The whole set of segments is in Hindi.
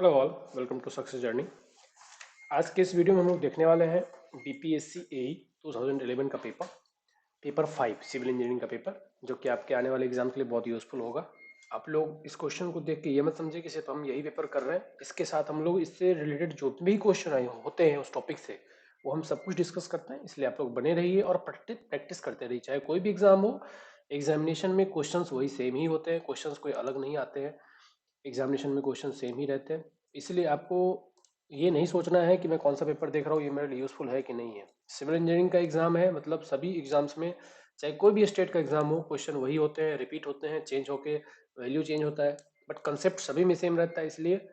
Hello all, welcome to success journey. आज के इस वीडियो में हम लोग देखने वाले हैं बीपीएससी एई 2011 का पेपर 5 सिविल इंजीनियरिंग का पेपर, जो कि आपके आने वाले एग्जाम के लिए बहुत यूजफुल होगा। आप लोग इस क्वेश्चन को देख के ये मत समझे कि सिर्फ हम यही पेपर कर रहे हैं, इसके साथ हम लोग इससे रिलेटेड जो भी क्वेश्चन आए होते हैं उस टॉपिक से वो हम सब कुछ डिस्कस करते हैं। इसलिए आप लोग बने रहिए और प्रैक्टिस करते रहिए। चाहे कोई भी एग्जाम हो, एग्जामिनेशन में क्वेश्चंस वही सेम ही होते हैं, क्वेश्चंस कोई अलग नहीं आते हैं। एग्जामिनेशन में क्वेश्चन सेम ही रहते हैं। इसलिए आपको ये नहीं सोचना है कि मैं कौन सा पेपर देख रहा हूँ, ये मेरे लिए यूज़फुल है कि नहीं है। सिविल इंजीनियरिंग का एग्जाम है, मतलब सभी एग्जाम्स में चाहे कोई भी स्टेट का एग्जाम हो, क्वेश्चन वही होते हैं, रिपीट होते हैं, चेंज होके वैल्यू चेंज होता है, बट कंसेप्ट सभी में सेम रहता है। इसलिए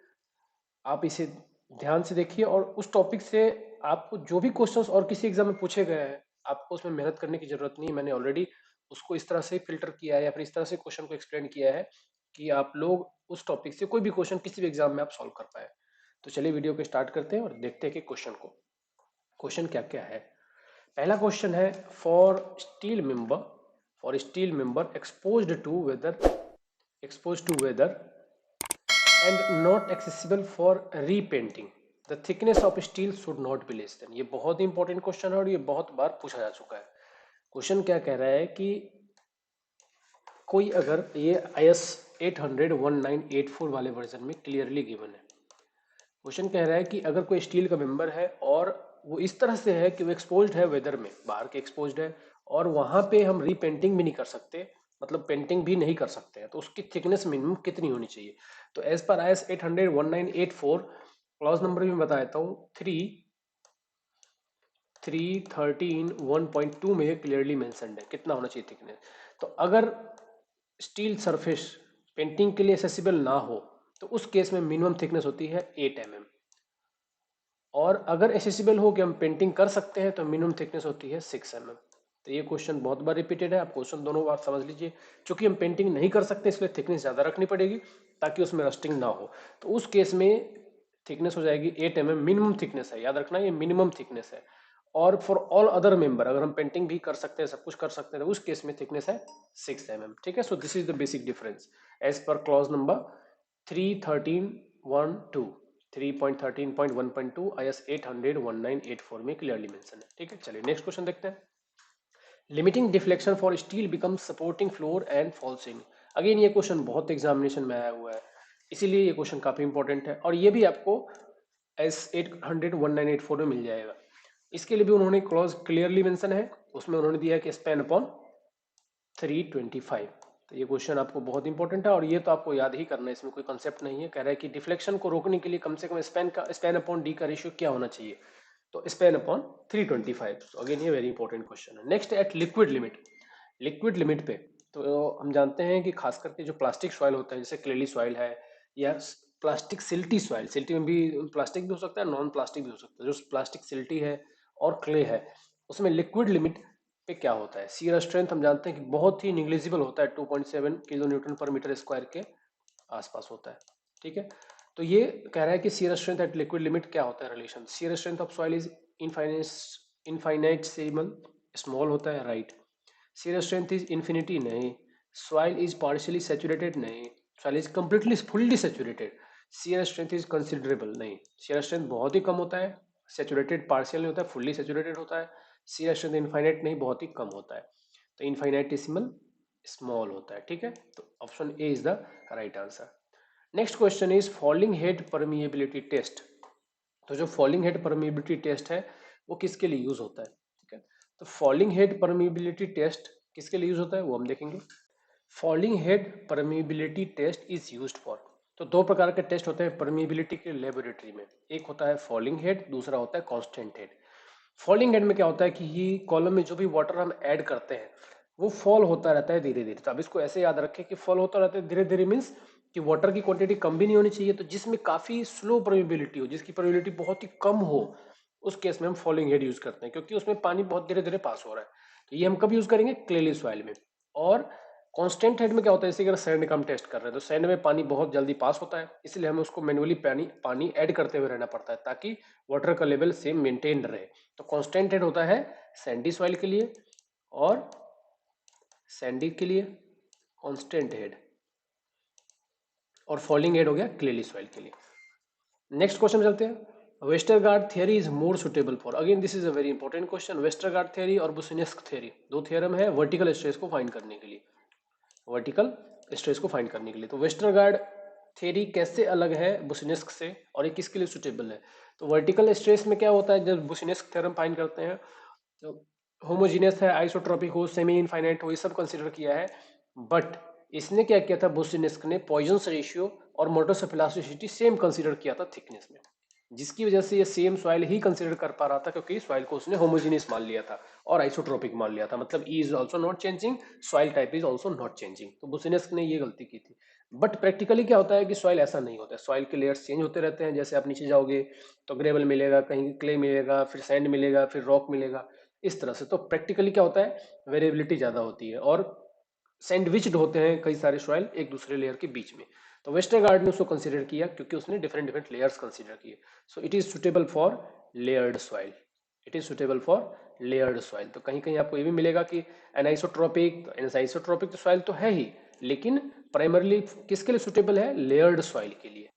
आप इसे ध्यान से देखिए और उस टॉपिक से आपको जो भी क्वेश्चंस और किसी एग्जाम में पूछे गए हैं, आपको उसमें मेहनत करने की जरूरत नहीं है। मैंने ऑलरेडी उसको इस तरह से फिल्टर किया है या फिर इस तरह से क्वेश्चन को एक्सप्लेन किया है कि आप लोग उस टॉपिक से कोई भी क्वेश्चन किसी भी एग्जाम में आप सॉल्व कर पाए। तो चलिए वीडियो को स्टार्ट करते हैं और देखते हैं कि क्वेश्चन क्या क्या है। पहला क्वेश्चन है, for steel member exposed to weather and not accessible for repainting, the thickness of steel should not be less than। ये बहुत ही इंपॉर्टेंट क्वेश्चन है और ये बहुत बार पूछा जा चुका है। क्वेश्चन क्या कह रहा है कि कोई अगर ये IS 800-1984 वाले वर्जन में क्लियरली गिवन है। क्वेश्चन कह रहा है कि अगर कोई स्टील का मेंबर है और वो इस तरह से है कि वो एक्सपोज्ड है वेदर में, बाहर के एक्सपोज्ड है, और वहां पे हम रीपेंटिंग भी नहीं कर सकते, मतलब पेंटिंग भी नहीं कर सकते हैं, तो उसकी थिकनेस मिनिमम कितनी होनी चाहिए। तो as per IS 800-1984 clause number भी बता देता हूँ, 313 में क्लियरली मेंशन्ड है कितना होना चाहिए थिकनेस। तो अगर स्टील सरफेस पेंटिंग के लिए एक्सेसिबल ना हो तो उस केस में मिनिमम थिकनेस होती है 8 mm, और अगर एक्सेसिबल हो कि हम पेंटिंग कर सकते हैं तो मिनिमम थिकनेस होती है 6 mm। तो ये क्वेश्चन बहुत बार रिपीटेड है, आप क्वेश्चन दोनों बार समझ लीजिए। क्योंकि हम पेंटिंग नहीं कर सकते इसलिए थिकनेस ज़्यादा रखनी पड़ेगी ताकि उसमें रस्टिंग ना हो। तो उस केस में थिकनेस हो जाएगी 8 mm, मिनिमम थिकनेस है, याद रखना ये मिनिमम थिकनेस है। और फॉर ऑल अदर मेंबर अगर हम पेंटिंग भी कर सकते हैं, सब कुछ कर सकते हैं, तो उस केस में थिकनेस है 6 mm। ठीक है, so this is the basic difference as per clause number 313.1.2 3.13.1.2 IS 800-1984 में क्लियरली मेंशन है। ठीक है, चलिए नेक्स्ट क्वेश्चन देखते हैं। Limiting deflection for steel become supporting floor and fall ceiling. Again ये क्वेश्चन बहुत एग्जामिनेशन में आया हुआ है, इसीलिए ये क्वेश्चन काफी इंपॉर्टेंट है और ये भी आपको एस 800-1984 में मिल जाएगा। इसके लिए भी उन्होंने क्लॉज क्लियरली मेंशन है, उसमें उन्होंने दिया है कि स्पैन अपॉन 325। तो ये क्वेश्चन आपको बहुत इंपॉर्टेंट है और ये तो आपको याद ही करना है, इसमें कोई कंसेप्ट नहीं है। कह रहा है कि डिफ्लेक्शन को रोकने के लिए कम से कम स्पैन अपॉन डी का रेशियो क्या होना चाहिए, तो स्पैन अपॉन 325। तो अगेन ये वेरी इंपॉर्टेंट क्वेश्चन है। नेक्स्ट एट लिक्विड लिमिट पे, तो हम जानते हैं कि खास करके जो प्लास्टिक सॉइल होता है, जैसे क्लेली सॉइल है या प्लास्टिक सिल्टी सॉइल, सिल्टी में भी प्लास्टिक भी हो सकता है, नॉन प्लास्टिक भी हो सकता है। जो प्लास्टिक सिल्टी है और क्ले है, उसमें लिक्विड लिमिट पे क्या होता है, शियर स्ट्रेंथ हम जानते हैं कि बहुत ही निग्लिजिबल होता है, 2.7 किलो न्यूटन पर मीटर स्क्वायर के आसपास होता है। ठीक है, तो ये कह रहा है कि shear strength eight liquid limit क्या होता है relation. Shear strength of soil is infinitesimal, small होता है, right. Shear strength is infinity, नहीं। सॉइल इज पार्शियली सैचुरेटेड, नहीं। Soil is completely fully saturated. Shear strength is considerable, नहीं। शियर स्ट्रेंथ बहुत ही कम होता है, सैचुरेटेड पार्शियल नहीं होता है, फुल्ली सैचुरेटेड होता है। शियर स्ट्रेंथ इनफाइनाइट नहीं, बहुत ही कम होता है, तो इनफाइनाइटेसिमल स्मॉल होता है। ठीक है, तो option A is the right answer. Next question is falling head permeability test. तो जो फॉलिंग हेड परमिएबिलिटी टेस्ट है वो किसके लिए यूज होता है। ठीक है, तो फॉलिंग हेड परमिएबिलिटी टेस्ट किसके लिए यूज होता है वो हम देखेंगे। Falling head permeability test is used for, तो दो प्रकार के टेस्ट होते हैं परमिएबिलिटी के लेबोरेटरी में, एक होता है फॉलिंग हेड, दूसरा होता है कांस्टेंट हेड। फॉलिंग हेड में क्या होता है कि ये कॉलम में जो भी वाटर हम ऐड करते हैं वो फॉल होता रहता है धीरे धीरे। तो अब इसको ऐसे याद रखें कि फॉल होता रहता है धीरे धीरे, मीन्स कि वाटर की क्वांटिटी कम भी नहीं होनी चाहिए, तो जिसमें काफी स्लो परमिबिलिटी हो, जिसकी परमिबिलिटी बहुत ही कम हो, उस केस में हम फॉलिंग हेड यूज करते हैं, क्योंकि उसमें पानी बहुत धीरे धीरे पास हो रहा है। तो ये हम कब यूज करेंगे, क्लेली सॉइल में। और कांस्टेंट हेड में क्या होता है, जैसे अगर सैंड का हम टेस्ट कर रहे हैं तो सैंड में पानी बहुत जल्दी पास होता है, इसलिए हमें उसको मैनुअली पानी पानी ऐड करते हुए रहना पड़ता है ताकि वाटर का लेवल सेम मेंटेन रहे। तो कांस्टेंट हेड होता है सैंडी सॉइल के लिए, और सैंडी के लिए कांस्टेंट हेड, और फॉलिंग हेड हो गया क्लेली सॉइल के लिए। नेक्स्ट क्वेश्चन चलते हैं। Westergaard theory is more suitable for, again this is a very important question. Westergaard theory और बुसिनेस्क थियरी, दो थियरम है वर्टिकल स्ट्रेस को फाइंड करने के लिए, वर्टिकल स्ट्रेस को फाइंड करने के लिए। तो वेस्टरगार्ड थियरी कैसे अलग है बुसिनेस्क से और ये किसके लिए सुटेबल है? तो वर्टिकल स्ट्रेस में क्या होता है, जब बुसिनेस्क थ्योरम फाइंड करते हैं तो होमोजीनियस है, आइसोट्रोपिक हो, सेमी इनफाइनाइट हो, ये सब कंसीडर किया है। बट इसने क्या किया था, बुसिनेस्क ने पॉइजन्स रेशियो और Motors of elasticity same consider किया था थिकनेस में, जिसकी वजह से ये सेम सॉइल ही कंसीडर कर पा रहा था, क्योंकि सॉइल को उसने होमोजीनियस मान लिया था और आइसोट्रोपिक मान लिया था। मतलब E is also not changing, soil type is also not changing. तो बुसिनेस्क ने ये गलती की थी। बट प्रैक्टिकली क्या होता है कि सॉइल ऐसा नहीं होता है, सॉइल के लेयर्स चेंज होते रहते हैं। जैसे आप नीचे जाओगे तो ग्रेवल मिलेगा, कहीं क्ले मिलेगा, फिर सैंड मिलेगा, फिर रॉक मिलेगा, इस तरह से। तो प्रैक्टिकली क्या होता है, वेरिएबिलिटी ज्यादा होती है और सैंडविच्ड होते हैं कई सारे सॉइल एक दूसरे लेयर के बीच में। तो वेस्टरगार्ड ने उसको कंसीडर किया क्योंकि उसने डिफरेंट डिफरेंट लेयर्स कंसीडर किए। So it is suitable for layered soil, it is suitable for layered soil. तो कहीं कहीं आपको ये भी मिलेगा कि एनाइसोट्रोपिक, तो एनाइसोट्रोपिक तो सॉइल तो है ही, लेकिन प्राइमरली किसके लिए सुटेबल है, लेयर्ड सॉइल के लिए,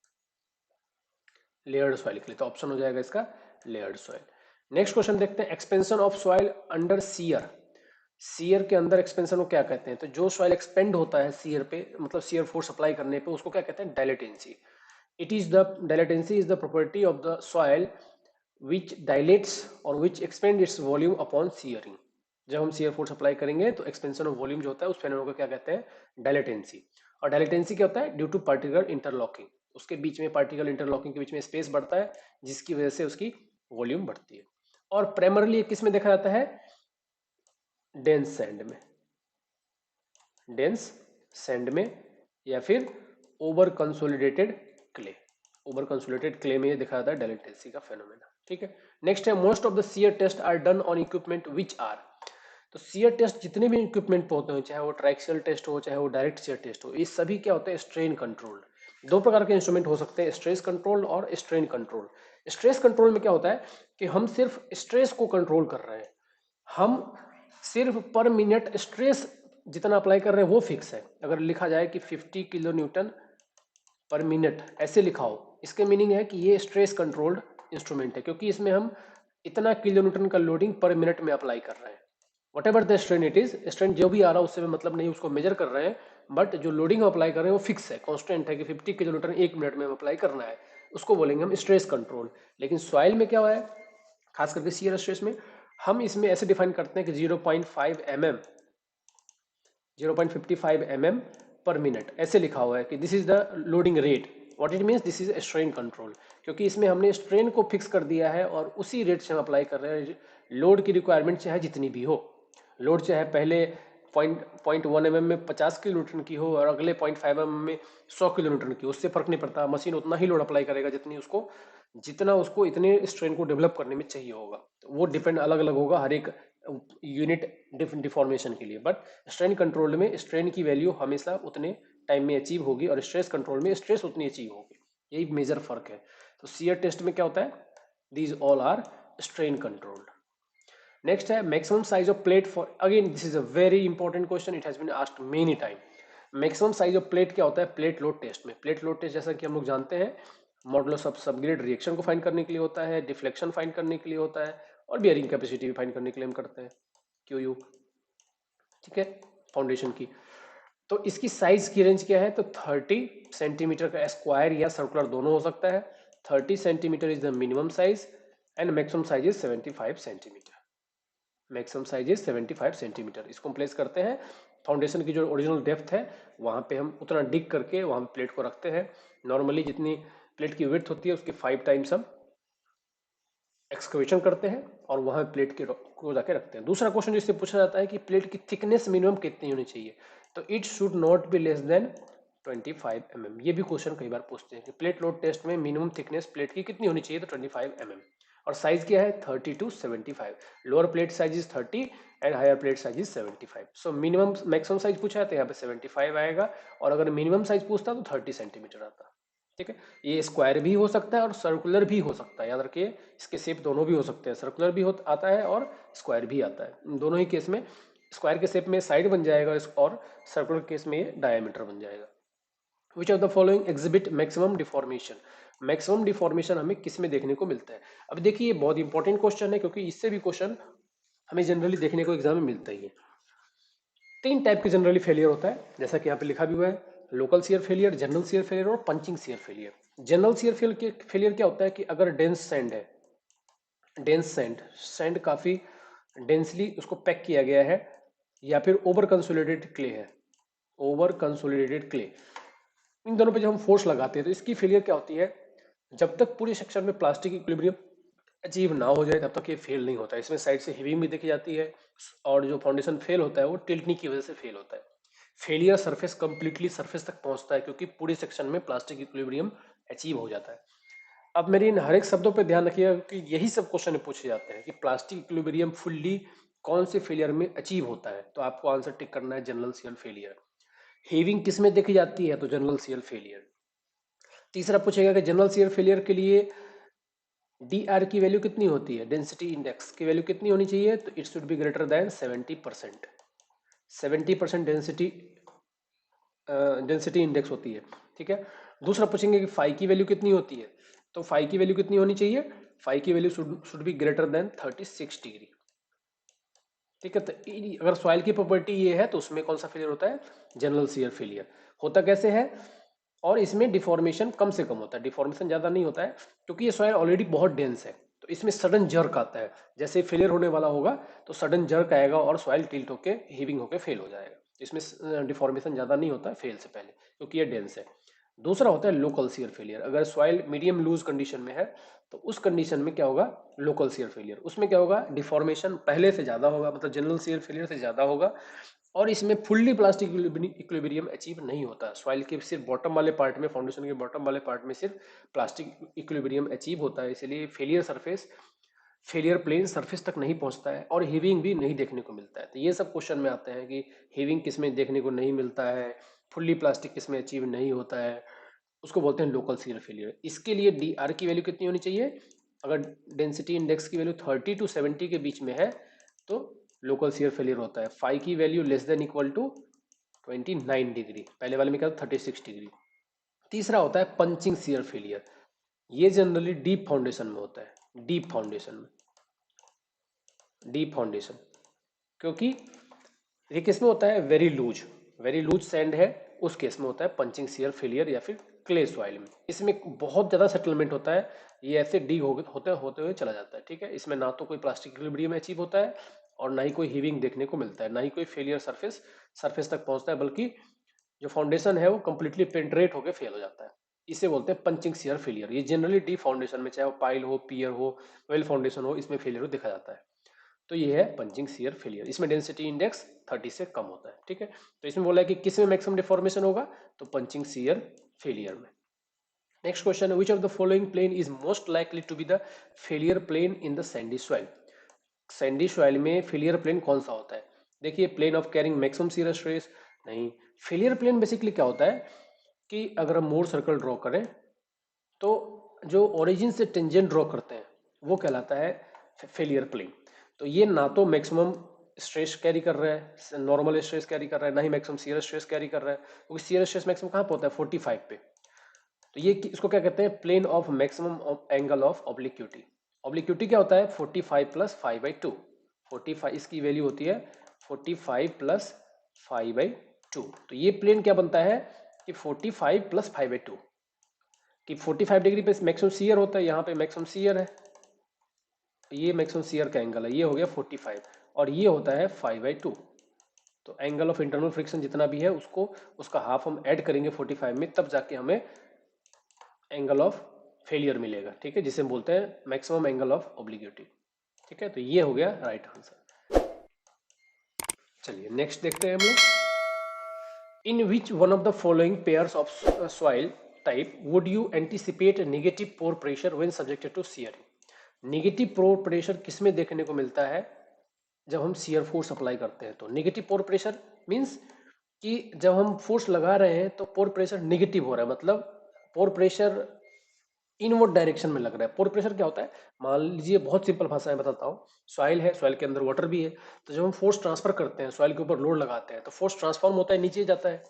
लेयर्ड सॉइल के लिए। तो ऑप्शन हो जाएगा इसका लेयर्ड सॉइल। नेक्स्ट क्वेश्चन देखते हैं, expansion of soil under shear. Shear के अंदर एक्सपेंशन को क्या कहते हैं? तो जो सॉइल एक्सपेंड होता है सीयर पे, मतलब सीयर फोर्स अप्लाई करने पे, उसको क्या कहते हैं, dilatancy. It is the dilatancy is the property of the soil which dilates और which expand its volume upon shearing. जब हम सीयर फोर्स अप्लाई करेंगे तो एक्सपेंशन ऑफ वॉल्यूम जो होता है उस फेनोमेनन को क्या कहते हैं, डायलेटेंसी। और डायलेटेंसी क्या होता है, ड्यू टू पार्टिकुलर इंटरलॉकिंग, उसके बीच में पार्टिकल इंटरलॉकिंग के बीच में स्पेस बढ़ता है, जिसकी वजह से उसकी वॉल्यूम बढ़ती है। और प्राइमरली किस में देखा जाता है, डेंस सैंड में, डेंस सैंड में, या फिर over consolidated clay, over consolidated clay में ये देखा जाता है डायलेटेंसी का फेनोमेना। ठीक है। नेक्स्ट है, most of the shear test are done on equipment which are. तो सीयर टेस्ट जितने भी इक्विपमेंट पे होते हैं, चाहे वो ट्राइक्सियल टेस्ट हो, चाहे वो डायरेक्ट सीयर टेस्ट हो, ये सभी क्या होते हैं, स्ट्रेन कंट्रोल्ड। दो प्रकार के इंस्ट्रूमेंट हो सकते हैं, स्ट्रेस कंट्रोल और स्ट्रेन कंट्रोल। स्ट्रेस कंट्रोल में क्या होता है कि हम सिर्फ स्ट्रेस को कंट्रोल कर रहे हैं, हम सिर्फ पर मिनट स्ट्रेस जितना अप्लाई कर रहे हैं वो फिक्स है। अगर लिखा जाए कि 50 किलो न्यूटन पर मिनट, ऐसे लिखा हो, इसके मीनिंग है कि ये स्ट्रेस कंट्रोल्ड इंस्ट्रूमेंट है, क्योंकि इसमें हम इतना किलो न्यूटन का लोडिंग पर मिनट में अप्लाई कर रहे हैं। What ever the strain it is, strain जो भी आ रहा है उससे मतलब नहीं, उसको मेजर कर रहे हैं, बट जो लोडिंग अप्लाई कर रहे हैं वो फिक्स है, कॉन्स्टेंट है कि 50 किलो न्यूटन एक मिनट में अप्लाई करना है, उसको बोलेंगे हम स्ट्रेस कंट्रोल। लेकिन सॉइल में क्या हुआ है, खास करके सीयर स्ट्रेस में, हम इसमें ऐसे डिफाइन करते हैं कि 0.5 mm, 0.55 mm पर मिनट, ऐसे लिखा हुआ है कि this is the loading rate. What it means, this is strain control, क्योंकि इसमें हमने स्ट्रेन को फिक्स कर दिया है और उसी रेट से हम अप्लाई कर रहे हैं। लोड की रिक्वायरमेंट चाहे जितनी भी हो, लोड चाहे पहले पॉइंट 1 mm में 50 किलो न्यूटन की हो और अगले 0.5 mm में 100 किलो न्यूटन की, उससे फर्क नहीं पड़ता, मशीन उतना ही लोड अप्लाई करेगा जितना उसको इतने स्ट्रेन को डेवलप करने में चाहिए होगा। तो वो डिपेंड अलग अलग होगा हर एक यूनिट डिफॉर्मेशन के लिए। बट स्ट्रेन कंट्रोल में स्ट्रेन की वैल्यू हमेशा उतने टाइम में अचीव होगी और स्ट्रेस कंट्रोल में स्ट्रेस उतनी अचीव होगी, यही मेजर फर्क है। तो सीयर टेस्ट में क्या होता है, these all are strain controlled. Next है, maximum size of plate for, again this is a very important question, it has been asked many time. Maximum size of plate क्या होता है प्लेट लोड टेस्ट में? प्लेट लोड टेस्ट जैसा कि हम लोग जानते हैं, मॉडुलस ऑफ सबग्रेड रिएक्शन को फाइंड करने के लिए होता है, डिफ्लेक्शन फाइंड करने के लिए होता है, और बियरिंग कैपेसिटी भी फाइंड करने के लिए हम करते हैं, क्यू यू। ठीक है, फाउंडेशन की। तो इसकी साइज की रेंज क्या है, तो 30 सेंटीमीटर का स्क्वायर या सर्कुलर दोनों हो सकता है। 30 centimetre is the minimum size and maximum size is 75 centimetre. Maximum size is 75 centimetre. इसको हम प्लेस करते हैं फाउंडेशन की जो ओरिजिनल डेप्थ है वहां पे, हम उतना डिग करके वहां प्लेट को रखते हैं। नॉर्मली जितनी प्लेट की विड्थ होती है उसके 5 टाइम्स हम एक्सकवेशन करते हैं और वहां प्लेट के को जाके रखते हैं। दूसरा क्वेश्चन जिससे पूछा जाता है कि प्लेट की थिकनेस मिनिमम कितनी होनी चाहिए, तो it should not be less than 25 mm। ये भी क्वेश्चन कई बार पूछते हैं कि प्लेट लोड टेस्ट में मिनिमम थिकनेस प्लेट की कितनी होनी चाहिए, तो 25 mm। और साइज क्या है, 30 to 75। Lower plate size is 30 and higher plate size is 75। So minimum maximum size पूछा है तो यहाँ पे 75 आएगा, और अगर मिनिमम साइज पूछता तो 30 सेंटीमीटर आता। ठीक है, ये स्क्वायर भी हो सकता है और सर्कुलर भी हो सकता है, याद रखिए इसके शेप दोनों भी हो सकते हैं, सर्कुलर भी आता है और स्क्वायर भी आता है। दोनों ही केस में स्क्वायर के शेप में साइड बन जाएगा और सर्कुलर केस में ये डायमीटर बन जाएगा। विच of the following exhibit maximum deformation, maximum deformation हमें किस में देखने को मिलता है। अब देखिए ये बहुत इंपॉर्टेंट क्वेश्चन है क्योंकि इससे भी क्वेश्चन हमें जनरली देखने को एग्जाम में मिलता ही है। तीन टाइप के जनरली फेलियर होता है जैसा कि यहाँ पे लिखा भी हुआ है, local shear failure, general shear failure और punching shear failure. General shear failure क्या होता है कि अगर डेंस सैंड है, डेंस सैंड, सैंड काफी डेंसली उसको पैक किया गया है, या फिर ओवर कंसोलिडेटेड क्ले है, ओवर कंसोलिडेटेड क्ले, इन दोनों पे जब हम फोर्स लगाते हैं तो इसकी फेलियर क्या होती है, जब तक पूरे सेक्शन में प्लास्टिक इक्विलिब्रियम अचीव ना हो जाए तब तक ये फेल नहीं होता है। इसमें साइड से हीविंग भी देखी जाती है और जो फाउंडेशन फेल होता है वो टिल्टनिंग की वजह से फेल होता है। फेलियर सरफेस कंप्लीटली सरफेस तक पहुंचता है क्योंकि पूरे सेक्शन में प्लास्टिक इक्विलिब्रियम अचीव हो जाता है। अब मेरी इन हर एक शब्दों पर ध्यान रखिएगा क्योंकि यही सब क्वेश्चन पूछे जाते हैं कि प्लास्टिक इक्विलिब्रियम फुल्ली कौन से फेलियर में अचीव होता है, तो आपको आंसर टिक करना है जनरल शियर फेलियर। हीविंग किस में देखी जाती है, तो जनरल शियर फेलियर। तीसरा पूछेगा कि जनरल शियर फेलियर के लिए डी आर की वैल्यू कितनी होती है, डेंसिटी इंडेक्स की वैल्यू कितनी होनी चाहिए, तो it should be greater than 70%। 70% density density index होती है, ठीक है। दूसरा पूछेंगे कि फाई की वैल्यू कितनी होती है, तो फाई की वैल्यू कितनी होनी चाहिए, फाई की value should be greater than 36 degree, ठीक है। तो अगर सॉइल की प्रॉपर्टी ये है तो उसमें कौन सा फेलियर होता है, जनरल शियर फेलियर। होता कैसे है, और इसमें डिफॉर्मेशन कम से कम होता है, डिफॉर्मेशन ज्यादा नहीं होता है क्योंकि ये सॉइल ऑलरेडी बहुत डेंस है, तो इसमें सडन जर्क आता है, जैसे फेलियर होने वाला होगा तो सडन जर्क आएगा और सॉइल टिल्ट होके हीविंग होके फेल हो जाएगा। इसमें डिफॉर्मेशन ज्यादा नहीं होता है फेल से पहले क्योंकि ये डेंस है। दूसरा होता है लोकल शियर फेलियर, अगर सॉइल मीडियम लूज कंडीशन में है तो उस कंडीशन में क्या होगा, लोकल शियर फेलियर, उसमें क्या होगा, डिफॉर्मेशन पहले से ज्यादा होगा, मतलब जनरल शियर फेलियर से ज्यादा होगा, और इसमें फुल्ली प्लास्टिक इक्विलिब्रियम अचीव नहीं होता। सॉइल के सिर्फ बॉटम वाले पार्ट में, फाउंडेशन के बॉटम वाले पार्ट में सिर्फ प्लास्टिक इक्विलिब्रियम अचीव होता है, इसलिए failure surface, failure plane surface तक नहीं पहुंचता है और हीविंग भी नहीं देखने को मिलता है। तो ये सब क्वेश्चन में आते हैं कि हीविंग किस में देखने को नहीं मिलता है, फुल्ली प्लास्टिक किस में अचीव नहीं होता है, उसको बोलते हैं लोकल शियर फेलियर। इसके लिए डी आर की वैल्यू कितनी होनी चाहिए, अगर डेंसिटी इंडेक्स की वैल्यू 30 to 70 के बीच में है तो लोकल शियर फेलियर होता है। फाई की value less than equal to 29 degree, पहले वाले में क्या था 36 डिग्री। तीसरा होता है पंचिंग शियर फेलियर, ये जनरली डीप फाउंडेशन में होता है, डीप फाउंडेशन में, डीप फाउंडेशन, क्योंकि ये किस में होता है, very loose, very loose sand है उस केस में होता है पंचिंग शियर फेलियर, या फिर क्ले सॉइल में। इसमें बहुत ज्यादा सेटलमेंट होता है, ये ऐसे डी होते हुए चला जाता है, ठीक है। इसमें ना तो कोई प्लास्टिक इक्विलिब्रियम अचीव होता है और ना ही कोई हीविंग देखने को मिलता है, ना ही कोई फेलियर सरफेस सरफेस तक पहुंचता है, बल्कि जो फाउंडेशन है वो कंप्लीटली पेंट्रेट होकर फेल हो जाता है। इसे बोलते हैं पंचिंग शियर फेलियर। ये जनरली डी फाउंडेशन में, चाहे वो पाइल हो, पियर हो, वेल फाउंडेशन हो, इसमें फेलियर देखा जाता है। तो ये है पंचिंग शियर फेलियर, इसमें डेंसिटी इंडेक्स 30 से कम होता है, ठीक है। तो इसमें बोला है कि किस में मैक्सिमम डिफॉर्मेशन होगा, तो पंचिंग शियर फेलियर में। नेक्स्ट क्वेश्चन है, which of the following plane is most likely to be the failure plane in the sandy soil. Sandy soil में फेलियर प्लेन कौन सा होता है, देखिए plane of carrying maximum shear stress, नहीं। फेलियर प्लेन बेसिकली क्या होता है कि अगर हम मोर सर्कल ड्रॉ करें तो जो ओरिजिन से टेंजेंट ड्रॉ करते हैं वो कहलाता है फेलियर प्लेन। तो ये ना तो मैक्सिमम स्ट्रेस कैरी कर रहा है, नॉर्मल स्ट्रेस कैरी कर रहा है, ना ही मैक्सिमम शियर स्ट्रेस कैरी कर रहा है, क्योंकि शियर स्ट्रेस मैक्सिमम कहाँ पे होता है, 45 पे। तो ये इसको क्या कहते हैं, plane of maximum angle of obliquity. Obliquity क्या होता है, 45 प्लस 5/2, 45 इसकी वैल्यू होती है 45 प्लस 5/2। तो ये प्लेन क्या बनता है कि 45 प्लस 5/2, कि 45 डिग्री पे मैक्सिमम शियर होता है, यहाँ पे मैक्सिमम शियर है, ये मैक्सिमम शियर का एंगल है, ये हो गया 45 और ये होता है 5/2। तो एंगल ऑफ इंटरनल फ्रिक्शन जितना भी है उसको, उसका हाफ हम ऐड करेंगे 45 में, तब जाके हमें एंगल ऑफ फेलियर मिलेगा, ठीक है, जिसे हम बोलते हैं मैक्सिमम एंगल ऑफ ऑब्लिक्विटी, ठीक है। तो ये हो गया राइट आंसर। चलिए नेक्स्ट देखते हैं हम लोग, in which one of the following pairs of soil type would you anticipate negative pore pressure when subjected to shearing. Negative pore pressure किसमें देखने को मिलता है, जब हम शियर फोर्स अप्लाई करते हैं। तो नेगेटिव पोर प्रेशर मींस कि जब हम फोर्स लगा रहे हैं तो पोर प्रेशर नेगेटिव हो रहा है, मतलब पोर प्रेशर इनवर्ड डायरेक्शन में लग रहा है। पोर प्रेशर क्या होता है, मान लीजिए बहुत सिंपल भाषा में बताता हूँ, सॉइल है, सॉइल के अंदर वाटर भी है, तो जब हम फोर्स ट्रांसफर करते हैं, सॉइल के ऊपर लोड लगाते हैं तो फोर्स ट्रांसफॉर्म होता है, नीचे जाता है।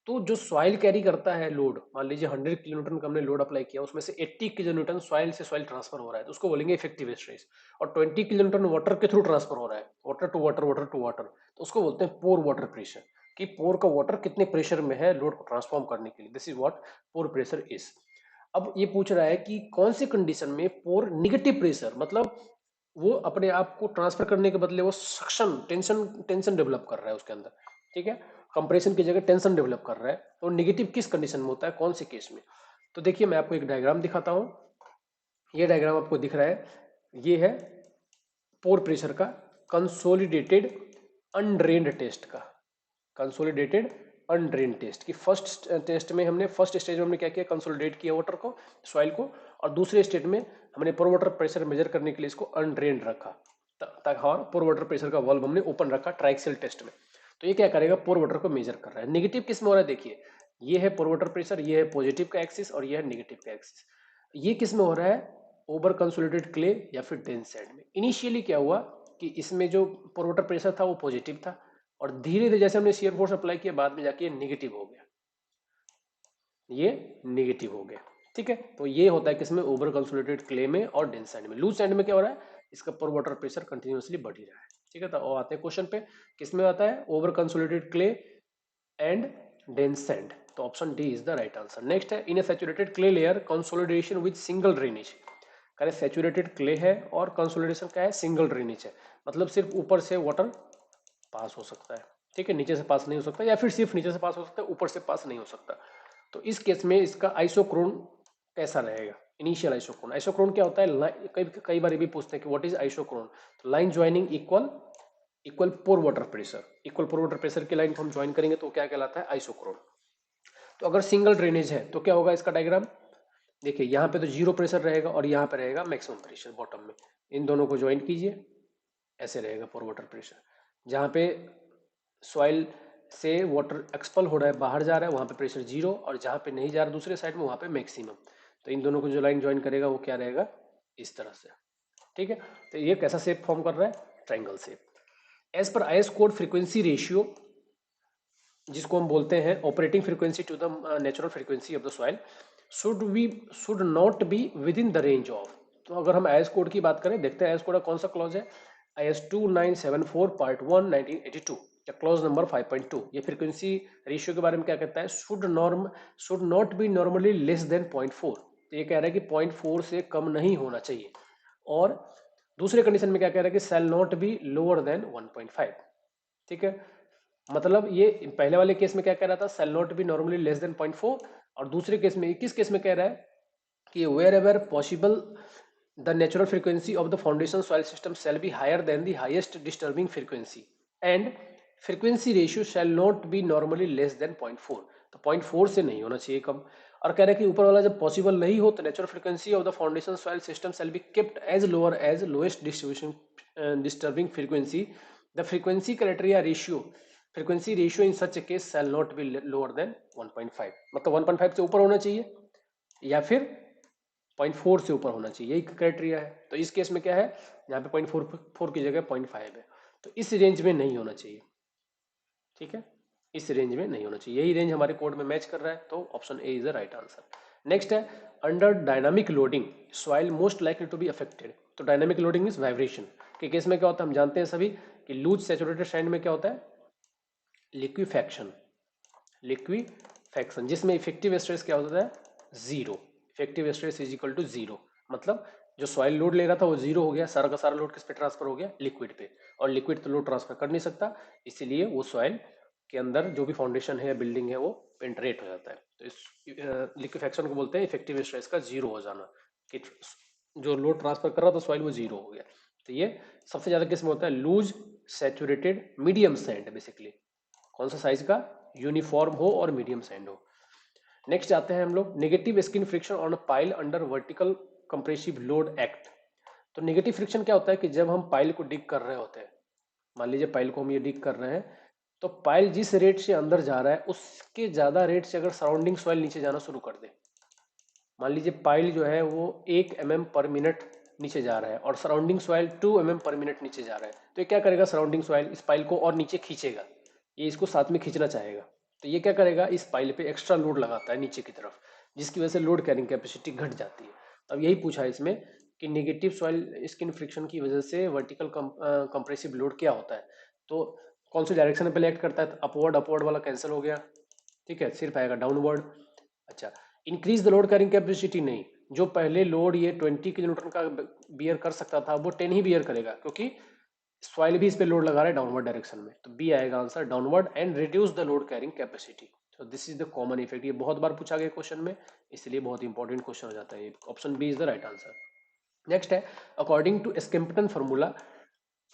तो जो सॉइल कैरी करता है लोड, मान लीजिए 100 किलोन्यूटन का हमने लोड अप्लाई किया, उसमें से 80 किलोन्यूटन सॉइल से सॉइल ट्रांसफर हो रहा है, तो उसको बोलेंगे इफेक्टिव स्ट्रेस। और 20 किलोन्यूटन वाटर के थ्रू ट्रांसफर हो रहा है, water to water, water to water, तो उसको बोलते हैं पोर वाटर प्रेशर, कि पोर का वाटर कितने प्रेशर में है लोड को ट्रांसफॉर्म करने के लिए। This is what pore pressure is. अब ये पूछ रहा है कि कौन सी कंडीशन में पोर निगेटिव प्रेशर, मतलब वो अपने आप को ट्रांसफर करने के बदले वो सक्शन, टेंशन टेंशन डेवलप कर रहा है उसके अंदर, ठीक है, कंप्रेशन की जगह टेंशन डेवलप कर रहा है, तो निगेटिव किस कंडीशन में होता है, कौन से केस में। तो देखिए मैं आपको एक डायग्राम दिखाता हूं, ये डायग्राम आपको दिख रहा है, ये है पोर प्रेशर का कंसोलिडेटेड अनड्रेन्ड टेस्ट का, कंसोलिडेटेड अनड्रेन टेस्ट की फर्स्ट टेस्ट में हमने, फर्स्ट स्टेज में हमने क्या किया, कंसोलिडेट किया वाटर को, सॉइल को, और दूसरे स्टेज में हमने पोर वाटर प्रेशर मेजर करने के लिए इसको अनड्रेन रखा, और पोर वाटर प्रेशर का वाल्व हमने ओपन रखा ट्राइक्सियल टेस्ट में। तो ये क्या करेगा, पोर वाटर को मेजर कर रहा है। नेगेटिव किस में हो रहा है, देखिए ये है पोर वाटर प्रेशर, ये है पॉजिटिव का एक्सिस और ये है नेगेटिव का एक्सिस। ये किस में हो रहा है, ओवर कंसोलिडेटेड क्ले या फिर डेंस सैंड में। इनिशियली क्या हुआ कि इसमें जो पोर वाटर प्रेशर था वो पॉजिटिव था, और धीरे धीरे जैसे हमने शियर फोर्स अप्लाई किया, बाद में जाके ये निगेटिव हो गया, ये निगेटिव हो गया, ठीक है। तो ये होता है किसमें, ओवर कंसोलिडेटेड क्ले में और डेंस सैंड में। लूज सैंड में क्या हो रहा है, इसका पोर वाटर प्रेशर कंटिन्यूअसली बढ़ ही रहा है, ठीक है। तो आते हैं क्वेश्चन पे, किसमें आता है, over consolidated clay and dense sand, तो option D is the right answer. Next है, in a saturated clay layer consolidation with single drainage. करें सैचुरेटेड क्ले है और कंसोलिडेशन क्या है, सिंगल ड्रेनेज है, मतलब सिर्फ ऊपर से वाटर पास हो सकता है, ठीक है, नीचे से पास नहीं हो सकता, या फिर सिर्फ नीचे से पास हो सकता है, ऊपर से पास नहीं हो सकता। तो इस केस में इसका आइसोक्रोन कैसा रहेगा, इनिशियल आइसोक्रोन। आइसोक्रोन क्या होता है, कई कई बार ये भी पूछते हैं कि व्हाट इज आइसोक्रोन। तो line joining equal, equal pore water pressure, equal pore water pressure की लाइन को हम ज्वाइन करेंगे तो क्या कहलाता है, आइसोक्रोन। तो अगर सिंगल ड्रेनेज है तो क्या होगा इसका डायग्राम, देखिए यहाँ पे तो जीरो प्रेशर रहेगा और यहाँ पे रहेगा मैक्सिमम प्रेशर बॉटम में, इन दोनों को ज्वाइन कीजिए, ऐसे रहेगा पोर वाटर प्रेशर। जहाँ पे सॉइल से वाटर एक्सपल हो रहा है, बाहर जा रहा है, वहाँ पे प्रेशर जीरो, और जहाँ पे नहीं जा रहा दूसरे साइड में, वहाँ पे मैक्सिमम। तो इन दोनों को जो लाइन ज्वाइन करेगा वो क्या रहेगा, इस तरह से, ठीक है। तो ये कैसा शेप फॉर्म कर रहा है, triangle shape. As per IS code frequency ratio, जिसको हम बोलते हैं operating frequency to the natural frequency of the soil, should not be within the range of. तो अगर हम आईएस कोड की बात करें, देखते हैं आईएस कोड का कौन सा क्लॉज है, आईएस 2974 पार्ट 1 1982 या क्लॉज नंबर 5.2। ये फ्रीक्वेंसी रेशियो के बारे में क्या कहता है, should not be normally less than 0.4। तो ये कह रहा है कि 0.4 से कम नहीं होना चाहिए। और दूसरे कंडीशन में क्या कह रहा है कि shall not be lower than 1.5, ठीक है। मतलब ये पहले वाले केस में क्या कह रहा था, shall not be normally less than 0.4, और दूसरे केस में किस केस में कह रहा है कि wherever possible the natural frequency of the foundation soil system shall be higher than the highest disturbing frequency and frequency ratio shall not be normally less than 0.4। तो 0.4 से नहीं होना चाहिए कम। और कह रहा है कि ऊपर वाला जब पॉसिबल नहीं हो तो natural frequency of the foundation soil system shall be kept as lower as lowest distribution disturbing frequency. The frequency criteria ratio, frequency ratio in such a case shall not be lower than 1.5। मतलब 1.5 से ऊपर होना चाहिए या फिर 0.4 से ऊपर होना चाहिए, यही क्राइटेरिया है। तो इस केस में क्या है, यहाँ पे 0.4 की जगह 0.5 है, तो इस रेंज में नहीं होना चाहिए, ठीक है, इस रेंज में नहीं होना चाहिए, यही रेंज हमारे कोड में मैच कर रहा है, तो option A is the right answer. Next है, under dynamic loading soil most likely to be affected. तो डायनामिक लोडिंग इज वाइब्रेशन के केस में क्या होता है, हम जानते हैं सभी कि लूज सैचुरेटेड सैंड में क्या होता है, लिक्विफैक्शन, लिक्विफैक्शन, जिसमें इफेक्टिव स्ट्रेस क्या होता है, zero. Effective stress is equal to zero, मतलब जो सॉइल लोड ले रहा था वो जीरो हो गया, सारा का सारा लोड किस पे ट्रांसफर हो गया, लिक्विड पे, और लिक्विड तो लोड ट्रांसफर कर नहीं सकता, इसीलिए वो सॉइल के अंदर जो भी फाउंडेशन है या बिल्डिंग है वो पेंट्रेट हो जाता है। तो इस लिक्विफैक्शन को बोलते हैं इफेक्टिव स्ट्रेस का जीरो हो जाना, कि जो लोड ट्रांसफर कर रहा था सॉइल वो जीरो हो गया। तो ये सबसे ज्यादा किस में होता है, loose saturated medium sand, basically कौन सा साइज का, यूनिफॉर्म हो और मीडियम सैंड हो। नेक्स्ट आते हैं हम लोग, negative skin friction on a pile under vertical compressive load act. तो नेगेटिव फ्रिक्शन क्या होता है कि जब हम पाइल को डिग कर रहे होते हैं, मान लीजिए पाइल को हम ये डिग कर रहे हैं, तो पाइल जिस रेट से अंदर जा रहा है उसके ज्यादा रेट से अगर सराउंडिंग सॉइल नीचे जाना शुरू कर दे, मान लीजिए पाइल जो है वो 1 mm पर मिनट नीचे जा रहा है और सराउंडिंग सॉइल 2 mm पर मिनट नीचे जा रहा है, तो ये क्या करेगा, सराउंडिंग सॉइल इस पाइल को और नीचे खींचेगा, ये इसको साथ में खींचना चाहेगा, तो ये क्या करेगा, इस पाइल पे एक्स्ट्रा लोड लगाता है नीचे की तरफ, जिसकी वजह से लोड कैरिंग कैपेसिटी घट जाती है। अब यही पूछा है इसमें कि नेगेटिव सॉइल स्किन फ्रिक्शन की वजह से वर्टिकल कंप्रेसिव लोड क्या होता है। तो कौन सी डायरेक्शन में पहले एक्ट करता है, तो अपवर्ड, अपवर्ड वाला कैंसिल हो गया, ठीक है, सिर्फ आएगा डाउनवर्ड। अच्छा, increase the load carrying capacity नहीं, जो पहले लोड ये 20 किलो न्यूटन का बियर कर सकता था वो 10 ही बियर करेगा, क्योंकि सॉइल भी इस पे लोड लगा रहा है डाउनवर्ड डायरेक्शन में। तो बी आएगा answer, downward and reduce the load carrying capacity. तो this is the common effect, ये बहुत बार पूछा गया क्वेश्चन में, इसलिए बहुत इंपॉर्टेंट क्वेश्चन हो जाता है। Option B is the right answer. Next है, according to Skempton formula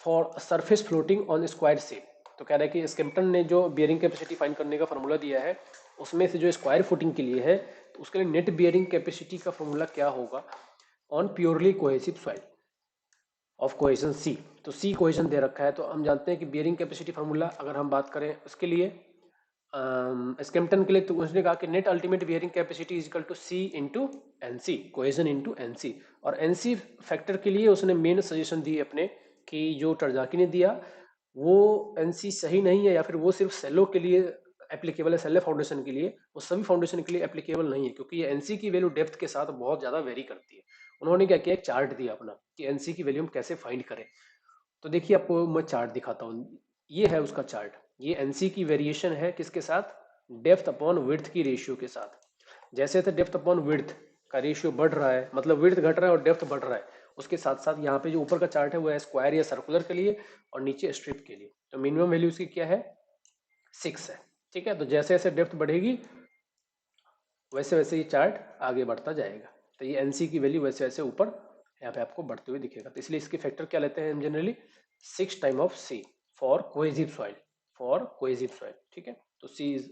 for surface floating on square shape. तो कह रहा है कि स्किम्पटन ने जो बियरिंग कैपेसिटी फाइंड करने का फॉर्मूला दिया है, उसमें से जो स्क्वायर फुटिंग के लिए है, तो उसके लिए नेट बियरिंग कैपेसिटी का फॉर्मूला क्या होगा on purely cohesive soil of cohesion C. तो सी कोहेजन दे रखा है, तो हम जानते हैं कि बियरिंग कैपेसिटी फार्मूला अगर हम बात करें उसके लिए स्किम्पटन के लिए, तो उसने कहा कि net ultimate bearing capacity is equal to C into N C, cohesion into N C. और एन सी फैक्टर के लिए उसने मेन सजेशन दी अपने, कि जो टरजाकी ने दिया वो एन सी सही नहीं है, या फिर वो सिर्फ सेलो के लिए एप्लीकेबल है, सेलो फाउंडेशन के लिए, वो सभी फाउंडेशन के लिए एप्लीकेबल नहीं है, क्योंकि ये एनसी की वैल्यू डेप्थ के साथ बहुत ज़्यादा वेरी करती है। उन्होंने क्या किया, एक चार्ट दिया अपना कि एनसी की वैल्यू हम कैसे फाइंड करें। तो देखिए आपको मैं चार्ट दिखाता हूँ, ये है उसका चार्ट। ये एनसी की वेरिएशन है किसके साथ, डेप्थ अपॉन विड्थ की रेशियो के साथ। जैसे जैसे डेप्थ अपॉन विड्थ का रेशियो बढ़ रहा है, मतलब विड्थ घट रहा है और डेप्थ बढ़ रहा है, उसके साथ साथ यहाँ पे जो ऊपर का चार्ट है वो है स्क्वायर या सर्कुलर के लिए, और नीचे स्ट्रिप के लिए। तो मिनिमम वैल्यू उसकी क्या है, 6 है, ठीक है। तो जैसे जैसे डेप्थ बढ़ेगी वैसे वैसे ये चार्ट आगे बढ़ता जाएगा। तो ये एनसी की वैल्यू वैसे वैसे ऊपर यहाँ पे आपको बढ़ते हुए दिखेगा। तो इसलिए इसके फैक्टर क्या लेते हैं हम generally, 6 time of C for cohesive soil, for cohesive soil, ठीक है। तो सी इज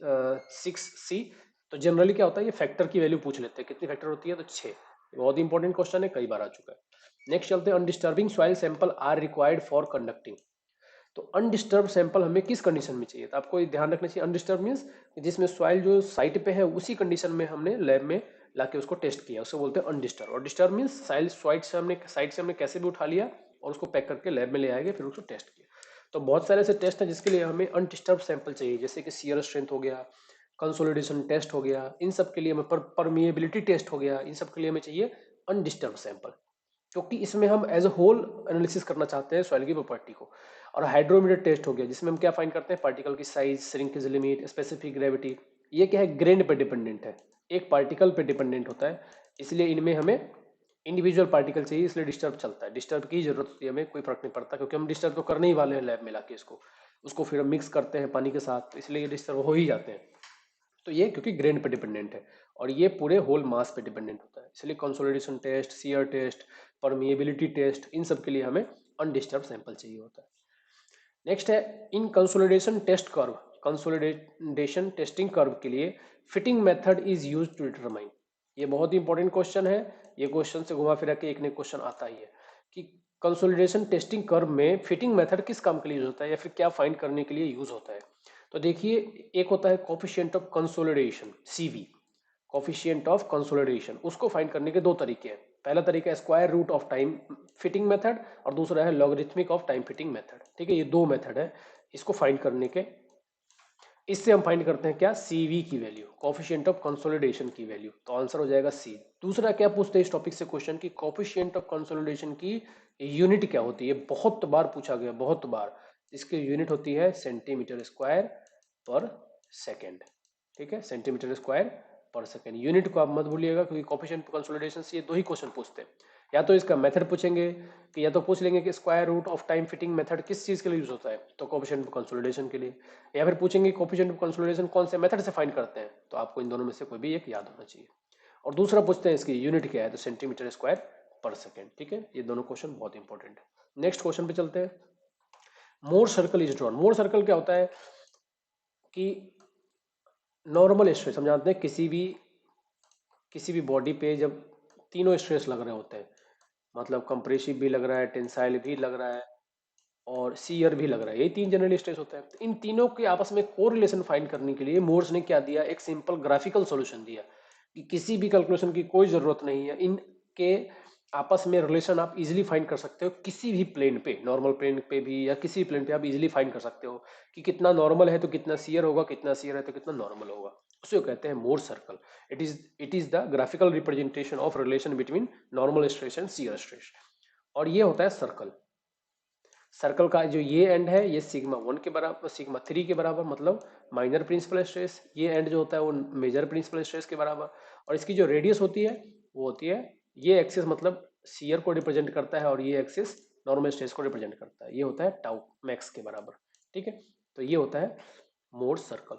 6 सी। तो जनरली क्या होता है, ये फैक्टर की वैल्यू पूछ लेते हैं, कितनी फैक्टर होती है, तो 6। बहुत इंपॉर्टेंट क्वेश्चन है, कई बार आ चुका है। नेक्स्ट चलते हैं, undisturbing soil sample are required for conducting. तो अनडिस्टर्ब सैंपल हमें किस कंडीशन में चाहिए, तो आपको ये ध्यान रखना चाहिए, अनडिस्टर्ब मीन्स जिसमें सॉइल जो साइट पे है उसी कंडीशन में हमने लैब में लाके उसको टेस्ट किया, उसको बोलते हैं अनडिस्टर्ब। और डिस्टर्ब मीन्स साइट से हमने कैसे भी उठा लिया और उसको पैक करके लैब में ले आएंगे, फिर उसको टेस्ट किया। तो बहुत सारे ऐसे टेस्ट हैं जिसके लिए हमें अनडिस्टर्ब सैंपल चाहिए, जैसे कि शियर स्ट्रेंथ हो गया, कंसोलिडेशन टेस्ट हो गया, इन सब के लिए हमें परमिएबिलिटी टेस्ट हो गया, इन सब के लिए हमें चाहिए अनडिस्टर्ब सैंपल, क्योंकि इसमें हम एज अ होल एनालिसिस करना चाहते हैं सॉइल की प्रॉपर्टी को। और हाइड्रोमीटर टेस्ट हो गया, जिसमें हम क्या फाइंड करते हैं, पार्टिकल की size, shrinkage limit, specific gravity. ये क्या है, ग्रेन पे डिपेंडेंट है, एक पार्टिकल पे डिपेंडेंट होता है, इसलिए इनमें हमें इंडिविजुअल पार्टिकल चाहिए, इसलिए डिस्टर्ब चलता है। डिस्टर्ब की जरूरत होती है हमें, कोई फर्क नहीं पड़ता, क्योंकि हम डिस्टर्ब तो करने ही वाले हैं लैब में लाके इसको, उसको फिर हम मिक्स करते हैं पानी के साथ, इसलिए ये डिस्टर्ब हो ही जाते हैं। तो ये क्योंकि ग्रेन पे डिपेंडेंट है, और ये पूरे होल मास पे डिपेंडेंट होता है, इसलिए consolidation test, shear test, permeability test, इन सब के लिए हमें अनडिस्टर्ब सैंपल चाहिए होता है। नेक्स्ट है, in consolidation test curve, consolidation testing curve के लिए fitting method is use to determine. ये बहुत ही इंपॉर्टेंट क्वेश्चन है, ये क्वेश्चन से घुमा फिरा के एक ने क्वेश्चन आता ही है कि कंसोलिडेशन टेस्टिंग कर्व में फिटिंग मेथड किस काम के लिए यूज होता है, या फिर क्या फाइंड करने के लिए यूज होता है। तो देखिए, एक होता है coefficient of consolidation, CV, coefficient of consolidation, उसको फाइंड करने के दो तरीके हैं। पहला तरीका है square root of time fitting method, और दूसरा है logarithmic of time fitting method, ठीक है। ये दो मेथड है इसको फाइंड करने के। इससे हम फाइंड करते हैं क्या, सीवी की वैल्यू, कोफिशिएंट ऑफ कंसोलिडेशन की वैल्यू, तो आंसर हो जाएगा सी। दूसरा क्या पूछते हैं इस टॉपिक से क्वेश्चन की, कोफिशिएंट ऑफ कंसोलिडेशन की यूनिट क्या होती है, बहुत बार पूछा गया, बहुत बार। इसकी यूनिट होती है सेंटीमीटर स्क्वायर पर सेकेंड, ठीक है, सेंटीमीटर स्क्वायर पर सेकेंड। यूनिट को आप मत भूलिएगा, क्योंकि कोफिशिएंट ऑफ कंसोलिडेशन से ये दो ही क्वेश्चन पूछते हैं, या तो इसका मेथड पूछेंगे, कि या तो पूछ लेंगे कि square root of time fitting method किस चीज के लिए यूज होता है, तो कोफिशिएंट ऑफ कंसोलिडेशन के लिए, या फिर पूछेंगे कोफिशिएंट ऑफ कंसोलिडेशन कौन से मेथड से फाइंड करते हैं, तो आपको इन दोनों में से कोई भी एक याद होना चाहिए। और दूसरा पूछते हैं इसकी यूनिट क्या है, तो सेंटीमीटर स्क्वायर पर सेकेंड, ठीक है। ये दोनों क्वेश्चन बहुत इंपॉर्टेंट है। नेक्स्ट क्वेश्चन पे चलते हैं, Mohr circle is drawn. Mohr circle क्या होता है कि नॉर्मल स्ट्रेस, हम जानते हैं किसी भी बॉडी पे जब तीनों स्ट्रेस लग रहे होते हैं, मतलब कंप्रेसिव भी लग रहा है, टेंसाइल भी लग रहा है, और सीयर भी लग रहा है, ये तीन जनरल स्ट्रेस होता है। तो इन तीनों के आपस में कोरिलेशन फाइंड करने के लिए मोर्स ने क्या दिया, एक सिंपल ग्राफिकल सॉल्यूशन दिया, कि किसी भी कैलकुलेशन की कोई जरूरत नहीं है, इनके आपस में रिलेशन आप इजीली फाइंड कर सकते हो किसी भी प्लेन पे, नॉर्मल प्लेन पे भी या किसी प्लेन पे आप इजीली फाइंड कर सकते हो कि कितना नॉर्मल है तो कितना शियर होगा, कितना शियर है तो कितना नॉर्मल होगा। उसे कहते हैं Mohr circle. It is the graphical representation of relation between normal stress and shear stress. और ये होता है सर्कल। सर्कल का जो ये एंड है ये सिग्मा 1 के बराबर, सिग्मा 3 के बराबर, मतलब माइनर प्रिंसिपल स्ट्रेस। ये एंड जो होता है वो मेजर प्रिंसिपल स्ट्रेस के बराबर। और इसकी जो रेडियस होती है वो होती है, ये एक्सिस मतलब शियर को रिप्रेजेंट करता है और ये एक्सिस नॉर्मल स्ट्रेस को रिप्रेजेंट करता है। ये होता है टाउ मैक्स के बराबर। ठीक है, तो ये होता है मोर सर्कल।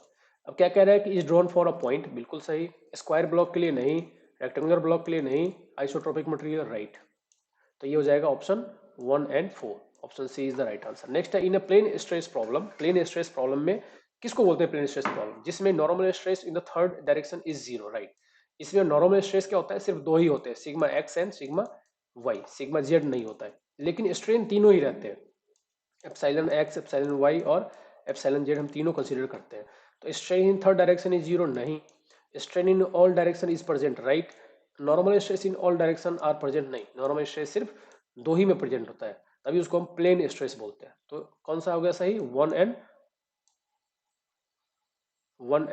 अब क्या कह रहा है कि is drawn for a point, बिल्कुल सही। स्क्वायर ब्लॉक के लिए नहीं, रेक्टेंगुलर ब्लॉक के लिए नहीं, आइसोट्रोपिक मटेरियल राइट। तो ये हो जाएगा ऑप्शन 1 और 4। Option C is the right answer. Next है in a plane stress problem. Plane stress problem में किसको बोलते हैं प्लेन स्ट्रेस प्रॉब्लम? जिसमें normal stress in the third direction is zero, right. इसमें नॉर्मल स्ट्रेस क्या होता है? सिर्फ दो ही होते हैं, sigma x and sigma y. Sigma z नहीं होता है, लेकिन स्ट्रेन तीनों ही रहते हैं। एप्सिलॉन एक्स, एप्सिलॉन वाई और एप्सिलॉन जेड हम तीनों कंसीडर करते हैं। तो strain in third direction is zero, नहीं। Strain in all direction is present, right. Normal stress in all direction are present, नहीं। नॉर्मल स्ट्रेस सिर्फ दो ही में प्रेजेंट होता है, तभी उसको हम प्लेन स्ट्रेस बोलते हैं। तो कौन सा हो गया सही? 1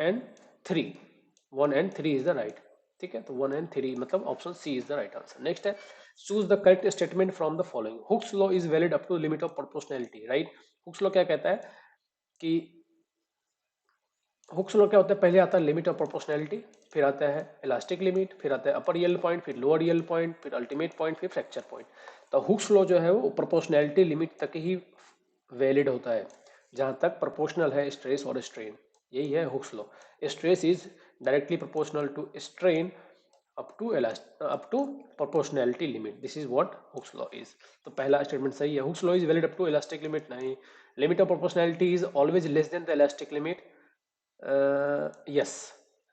and 3। 1 and 3 is the right. ठीक है, तो 1 and 3 मतलब option C is the right answer. Next है choose the correct statement from the following. Hooke's law is valid up to limit of proportionality, right. Hooke's law क्या कहता है कि हुक्स लॉ क्या होता है? पहले आता है लिमिट ऑफ प्रोपोर्शनैलिटी, फिर आता है इलास्टिक लिमिट, फिर आता है अपर यील्ड पॉइंट, फिर लोअर यील्ड पॉइंट, फिर अल्टीमेट पॉइंट, फिर फ्रैक्चर पॉइंट। तो हुक्स लॉ जो है वो प्रोपोर्शनैलिटी लिमिट तक ही वैलिड होता है, जहां तक प्रोपोर्शनल है स्ट्रेस और स्ट्रेन। यही है Hooke's law. Stress is directly proportional to strain up to proportionality limit. This is what Hooke's law is. तो पहला स्टेटमेंट सही है। Hooke's law is valid up to elastic limit, नहीं। Limit of proportionality is always less than the elastic limit, yes.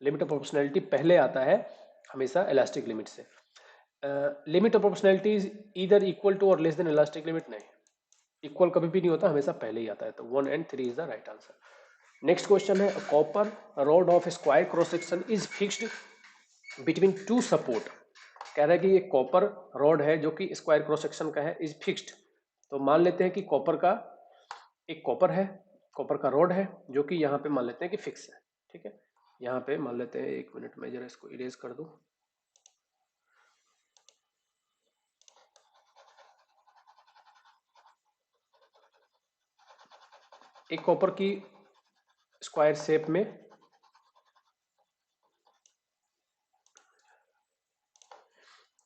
Limit of proportionality पहले आता है हमेशा इलास्टिक लिमिट से। Limit of proportionality is either equal to और लेस देन इलास्टिक लिमिट, नहीं। इक्वल कभी भी नहीं होता, हमेशा पहले ही आता है। तो 1 and 3 is the right answer. Next question है copper rod of square cross section is fixed between two support. कह रहा है कि ये कॉपर रॉड है जो कि स्क्वायर क्रॉस सेक्शन का है, इज फिक्स्ड। तो मान लेते हैं कि कॉपर का एक कॉपर है, कॉपर का रॉड है जो कि यहाँ पे मान लेते हैं कि फिक्स है। ठीक है, यहाँ पे मान लेते हैं, एक मिनट में जरा इसको इरेज कर दूं। एक कॉपर की स्क्वायर शेप में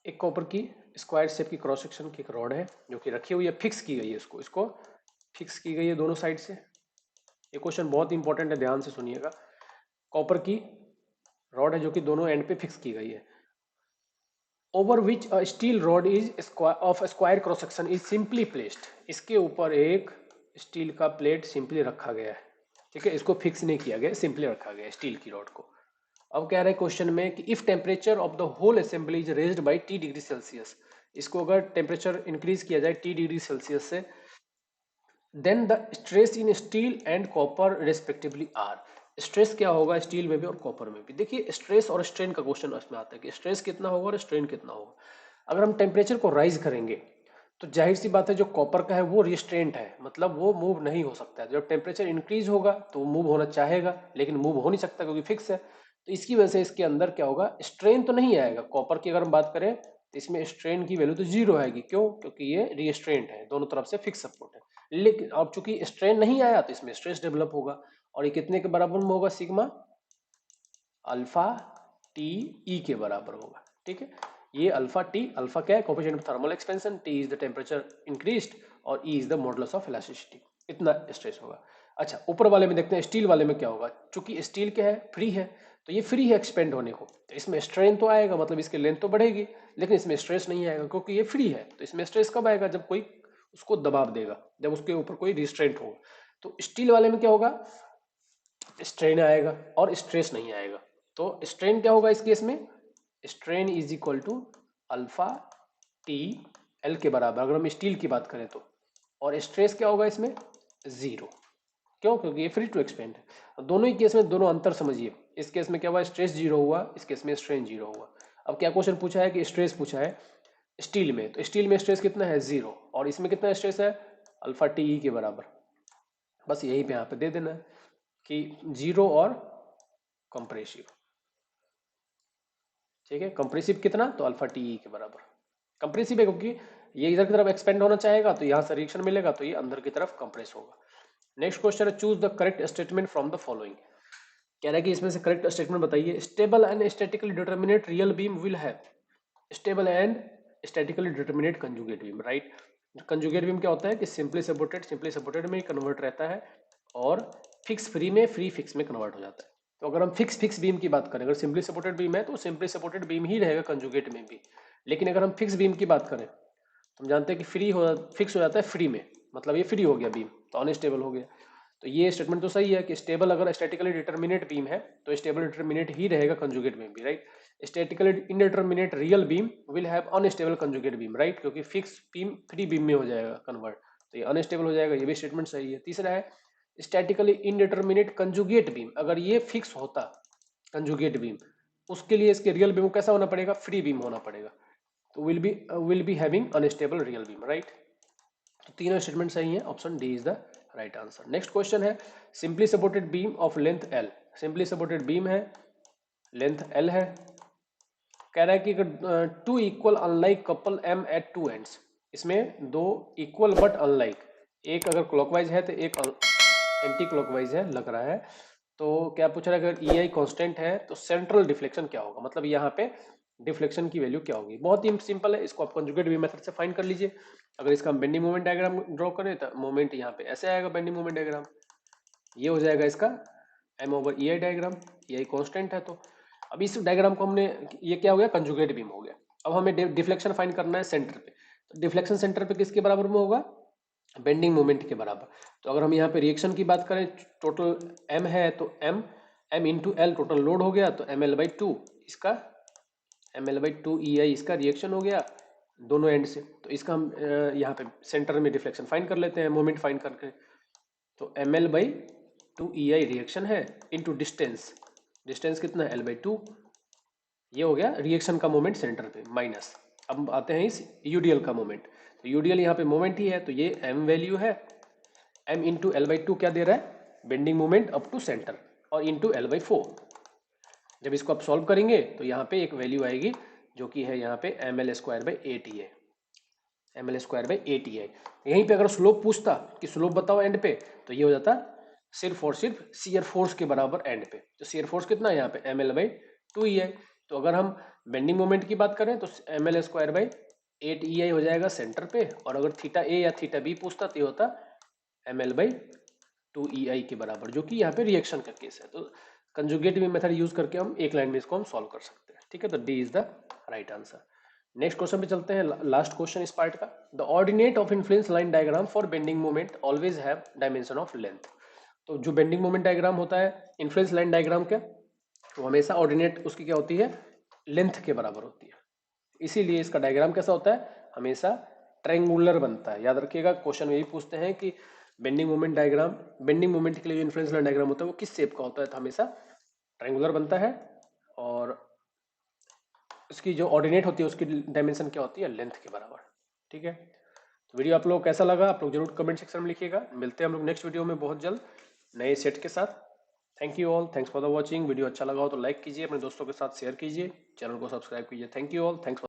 एक कॉपर की स्क्वायर शेप की क्रॉस सेक्शन की एक रॉड है जो कि रखी हुई है, फिक्स की गई है। इसको फिक्स की गई है दोनों साइड से। ये क्वेश्चन बहुत इंपॉर्टेंट है, ध्यान से सुनिएगा। कॉपर की रॉड है जो कि दोनों एंड पे फिक्स की गई है। Over which a steel rod is of square cross section is simply placed. इसके ऊपर एक स्टील का प्लेट सिंपली रखा गया है। ठीक है, इसको फिक्स नहीं किया गया, सिंपली रखा गया स्टील की रॉड को। अब कह रहे हैं क्वेश्चन में कि if temperature of the whole assembly is raised by T degree Celsius. इसको अगर टेम्परेचर इंक्रीज किया जाए T डिग्री सेल्सियस से, then the stress in steel and copper respectively are. Stress क्या होगा स्टील में भी और कॉपर में भी? देखिए स्ट्रेस और स्ट्रेन का क्वेश्चन इसमें आता है कि स्ट्रेस कितना होगा और स्ट्रेन कितना होगा। अगर हम टेम्परेचर को राइज करेंगे तो जाहिर सी बात है जो कॉपर का है वो रिस्ट्रेंट है, मतलब वो मूव नहीं हो सकता है। जब टेम्परेचर इंक्रीज होगा तो मूव होना चाहेगा, लेकिन मूव हो नहीं सकता क्योंकि फिक्स है। तो इसकी वजह से इसके अंदर क्या होगा, स्ट्रेन तो नहीं आएगा। कॉपर की अगर हम बात करें तो इसमें स्ट्रेन की वैल्यू तो जीरो आएगी। क्यों? क्योंकि ये रिस्ट्रेंट है, दोनों तरफ से फिक्स सपोर्ट है। लेकिन अब चूंकि स्ट्रेन नहीं आया तो इसमें स्ट्रेस डेवलप होगा, और ये कितने के बराबर में होगा? सिग्मा अल्फा टी ई के बराबर होगा। ठीक है, ये अल्फा टी, अल्फा क्या है? Coefficient of thermal expansion, T is the temperature increased और E is the modulus of elasticity. इतना स्ट्रेस होगा। अच्छा, ऊपर वाले में देखते हैं स्टील वाले में क्या होगा। चूंकि स्टील क्या है? फ्री है, तो ये फ्री है एक्सपेंड होने को, तो इसमें स्ट्रेन तो आएगा, मतलब इसकी लेंथ तो बढ़ेगी, लेकिन इसमें स्ट्रेस नहीं आएगा क्योंकि ये फ्री है। तो इसमें स्ट्रेस कब आएगा? जब कोई उसको दबाव देगा, जब उसके ऊपर कोई रिस्ट्रेंट होगा। तो स्टील वाले में क्या होगा? स्ट्रेन आएगा और स्ट्रेस नहीं आएगा। तो स्ट्रेन क्या होगा इस केस में? Strain is equal to alpha T L के बराबर, अगर हम स्टील की बात करें तो। और स्ट्रेस क्या होगा इसमें? जीरो। क्यों? क्योंकि ये फ्री टू एक्सपेंड है। अब दोनों ही केस में दोनों अंतर समझिए। इस केस में क्या हुआ? स्ट्रेस जीरो हुआ, इस केस में स्ट्रेन जीरो हुआ। अब क्या क्वेश्चन पूछा है कि स्ट्रेस पूछा है। स्टील में, तो स्टील में स्ट्रेस कितना है 0, और इसमें कितना स्ट्रेस है अल्फा टी ई के बराबर। बस यही पे यहाँ पे दे देना है कि 0 और कंप्रेसिव, ठीक है। कंप्रेसिव कितना, तो अल्फा टी ई के बराबर कंप्रेसिव है, क्योंकि ये इधर की तरफ एक्सपेंड होना चाहेगा तो यहाँ से रिएक्शन मिलेगा, तो ये अंदर की तरफ कंप्रेस होगा। नेक्स्ट क्वेश्चन है, choose the correct statement from the following. कह रहा है कि इसमें से करेक्ट स्टेटमेंट बताइए। Stable and statically determinate real beam will have stable and statically determinate conjugate beam, right. Conjugate beam क्या होता है कि सिंपली सपोर्टेड में कन्वर्ट रहता है, और फिक्स फ्री में, फ्री फिक्स में कन्वर्ट हो जाता है। तो अगर हम फिक्स बीम की बात करें, अगर सिंपली सपोर्टेड बीम है तो सिंपली सपोर्टेड बीम ही रहेगा कंजुगेट में भी। लेकिन अगर हम फिक्स बीम की बात करें तो हम जानते हैं कि फिक्स हो जाता है फ्री में, मतलब ये फ्री हो गया बीम, तो अनस्टेबल हो गया। तो ये स्टेटमेंट तो सही है कि स्टेबल अगर स्टैटिकली डिटरमिनेट बीम है तो स्टेबल डिटरमिनेट ही रहेगा कंजुगेट बीम भी, right. Statically indeterminate real beam will have unstable conjugate beam, right, क्योंकि फिक्स बीम फ्री बीम में हो जाएगा कन्वर्ट, तो ये अनस्टेबल हो जाएगा, ये भी स्टेटमेंट सही है। तीसरा है स्टैटिकली इनडिटरमिनेट कंजुगेट बीम, अगर ये फिक्स होता कंजुगेट बीम, उसके लिए इसके रियल बीम कैसा होना पड़ेगा, फ्री बीम होना पड़ेगा, तो will be having unstable real beam, right. तो तीनों स्टेटमेंट सही है, option D is the right answer. Next question है, simply supported beam of length L, simply supported beam है, लेंथ एल है। कह रहा है कि two equal unlike couple M at two ends, इसमें दो इक्वल बट अनलाइक, एक अगर क्लॉकवाइज है तो एक एंटी क्लॉकवाइज है लग रहा है। तो क्या पूछ रहा है, अगर ई आई कॉन्स्टेंट है तो सेंट्रल डिफ्लेक्शन क्या होगा, मतलब यहाँ पे डिफ्लेक्शन की वैल्यू क्या होगी। बहुत ही सिंपल है, इसको आप कंजुगेट बीम मेथड से फाइंड कर लीजिए। अगर इसका हम बेंडिंग मोमेंट डायग्राम ड्रॉ करें तो मोमेंट यहाँ पे ऐसे आएगा, बेंडिंग मोमेंट डायग्राम ये हो जाएगा इसका एम ओवर ई आई डायग्राम, ई आई कॉन्स्टेंट है। तो अब इस डायग्राम को हमने, ये क्या हो गया, कंजुगेट बीम हो गया। अब हमें डिफ्लेक्शन फाइंड करना है सेंटर पे, तो डिफ्लेक्शन सेंटर पे किसके बराबर में होगा, बेंडिंग मोमेंट के बराबर। तो अगर हम यहाँ पे रिएक्शन की बात करें, टोटल एम है तो M into L total load हो गया, तो एम एल बाई टू इसका, M L by two E I इसका रिएक्शन हो गया दोनों एंड से। तो इसका हम यहाँ पे सेंटर में डिफ्लेक्शन फाइंड कर लेते हैं, मोमेंट फाइंड करके। तो M L by two E I reaction है इंटू डिस्टेंस, डिस्टेंस कितना है एल बाई टू, ये हो गया रिएक्शन का मोमेंट सेंटर पे माइनस। अब आते हैं इस यूडीएल का मोमेंट, तो यूडीएल यहाँ पे मोमेंट ही है, तो ये एम वैल्यू है, M into L by two क्या दे रहा है, bending moment up to centre, और इंटू एल बाई फोर। जब इसको आप सॉल्व करेंगे तो यहाँ पे एक वैल्यू आएगी जो कि है यहाँ पे M L square by eight E है, M L square by eight E है। यहीं पे अगर स्लोप पूछता कि स्लोप बताओ एंड पे, तो ये हो जाता सिर्फ और सिर्फ शियर फोर्स के बराबर एंड पे। तो शियर फोर्स कितना है यहाँ पे M L by two E I. तो अगर हम बेंडिंग मोमेंट की बात करें तो M L square by eight E I हो जाएगा सेंटर पे, और अगर थीटा ए या थीटा बी पूछता तो ये होता M L by two E आई के बराबर, जो कि यहाँ पे रिएक्शन का केस है। तो कंजुगेट बीम मेथड यूज करके हम एक लाइन में इसको हम सॉल्व कर सकते हैं, ठीक है। तो D is the right answer. Next question पे चलते हैं, लास्ट क्वेश्चन इस पार्ट का। The ordinate of influence line diagram for bending moment always have dimension of length. तो जो बेंडिंग मोमेंट डायग्राम होता है इन्फ्लुएंस लाइन डायग्राम का, वो हमेशा ऑर्डिनेट उसकी क्या होती है, लेंथ के बराबर होती है। इसीलिए इसका डायग्राम कैसा होता है, हमेशा ट्रायंगुलर बनता है। याद रखिएगा, क्वेश्चन में यही पूछते हैं कि bending moment diagram, bending moment के लिए जो इन्फ्लुएंस लाइन डायग्राम होता है वो किस शेप का होता है, तो हमेशा ट्रायंगुलर बनता है। और इसकी जो ऑर्डिनेट होती है उसकी डायमेंशन क्या होती है, लेंथ के बराबर, ठीक है। तो वीडियो आप लोगों को कैसा लगा, आप लोग जरूर कमेंट सेक्शन में लिखिएगा। मिलते हैं हम लोग नेक्स्ट वीडियो में बहुत जल्द नए सेट के साथ। Thank you all, thanks for the watching. Video अच्छा लगा हो तो लाइक कीजिए, अपने दोस्तों के साथ शेयर कीजिए, चैनल को सब्सक्राइब कीजिए। Thank you all, thanks.